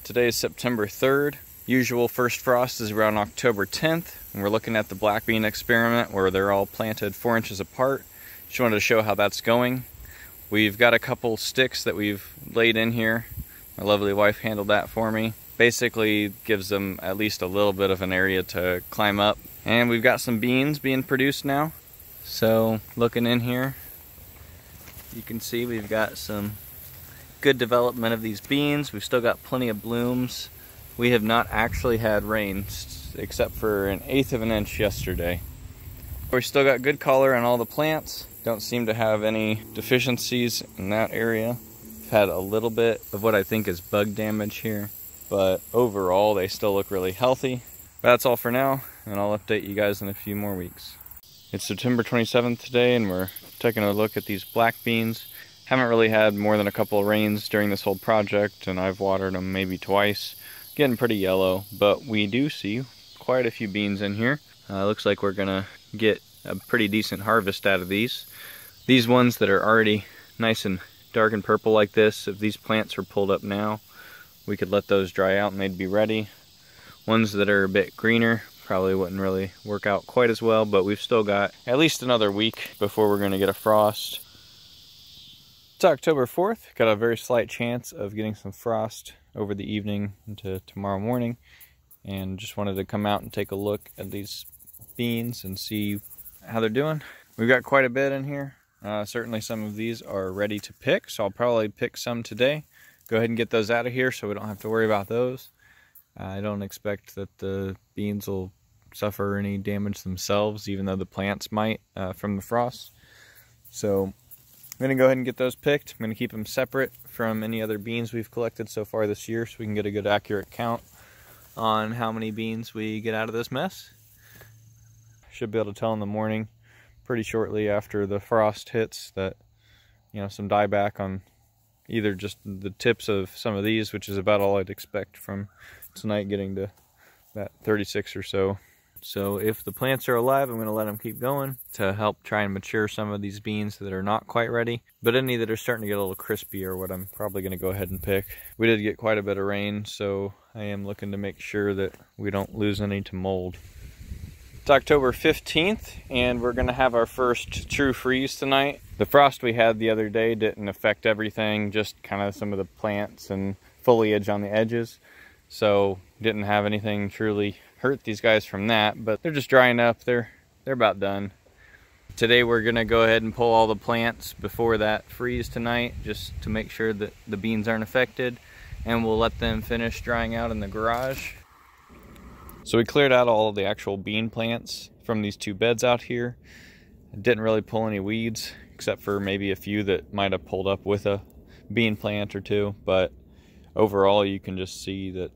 Today is September 3rd. Usual first frost is around October 10th. And we're looking at the black bean experiment where they're all planted 4 inches apart. Just wanted to show how that's going. We've got a couple sticks that we've laid in here. My lovely wife handled that for me. Basically gives them at least a little bit of an area to climb up. And we've got some beans being produced now. So looking in here, you can see we've got some good development of these beans. We've still got plenty of blooms. We have not actually had rain except for 1/8 of an inch yesterday. We still got good color on all the plants. Don't seem to have any deficiencies in that area. We've had a little bit of what I think is bug damage here, but overall they still look really healthy. But that's all for now, and I'll update you guys in a few more weeks. It's September 27th today, and we're taking a look at these black beans. Haven't really had more than a couple of rains during this whole project, and I've watered them maybe twice. Getting pretty yellow, but we do see quite a few beans in here. Looks like we're gonna get a pretty decent harvest out of these. These ones that are already nice and dark and purple like this, if these plants were pulled up now, we could let those dry out and they'd be ready. Ones that are a bit greener probably wouldn't really work out quite as well, but we've still got at least another week before we're gonna get a frost. It's October 4th, got a very slight chance of getting some frost over the evening into tomorrow morning, and just wanted to come out and take a look at these beans and see how they're doing. We've got quite a bit in here. Certainly some of these are ready to pick, so I'll probably pick some today. Go ahead and get those out of here so we don't have to worry about those. I don't expect that the beans will suffer any damage themselves, even though the plants might from the frost. So I'm going to go ahead and get those picked. I'm going to keep them separate from any other beans we've collected so far this year so we can get a good accurate count on how many beans we get out of this mess. Should be able to tell in the morning pretty shortly after the frost hits that, you know, some dieback on either just the tips of some of these, which is about all I'd expect from tonight, getting to that 36 or so. So if the plants are alive, I'm going to let them keep going to help try and mature some of these beans that are not quite ready. But any that are starting to get a little crispy are what I'm probably going to go ahead and pick. We did get quite a bit of rain, so I am looking to make sure that we don't lose any to mold. It's October 15th, and we're going to have our first true freeze tonight. The frost we had the other day didn't affect everything, just kind of some of the plants and foliage on the edges. So didn't have anything truly hurt these guys from that, but they're just drying up. They're about done. Today we're gonna go ahead and pull all the plants before that freeze tonight, just to make sure that the beans aren't affected, and we'll let them finish drying out in the garage. So we cleared out all of the actual bean plants from these 2 beds out here. Didn't really pull any weeds, except for maybe a few that might have pulled up with a bean plant or 2, but overall you can just see that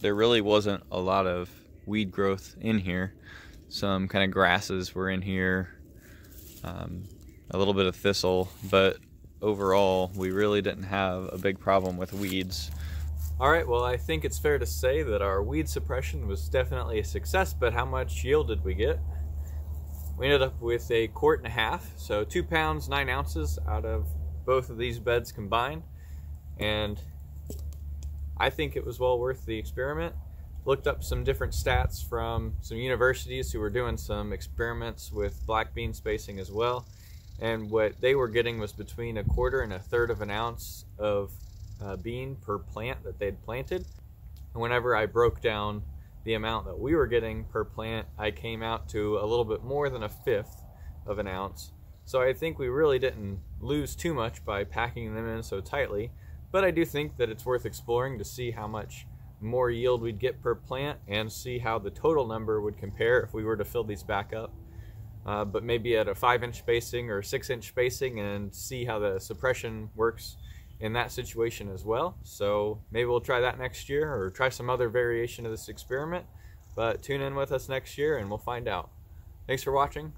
there really wasn't a lot of weed growth in here. Some kind of grasses were in here, a little bit of thistle, but overall we really didn't have a big problem with weeds. Alright, well, I think it's fair to say that our weed suppression was definitely a success, but how much yield did we get? We ended up with 1.5 quarts, so 2 pounds 9 ounces out of both of these beds combined, and I think it was well worth the experiment. Looked up some different stats from some universities who were doing some experiments with black bean spacing as well, and what they were getting was between 1/4 and 1/3 of an ounce of bean per plant that they'd planted. And whenever I broke down the amount that we were getting per plant, I came out to a little bit more than 1/5 of an ounce. So I think we really didn't lose too much by packing them in so tightly, but I do think that it's worth exploring to see how much more yield we'd get per plant and see how the total number would compare if we were to fill these back up. But maybe at a 5-inch spacing or 6-inch spacing, and see how the suppression works in that situation as well. So maybe we'll try that next year, or try some other variation of this experiment. But tune in with us next year and we'll find out. Thanks for watching.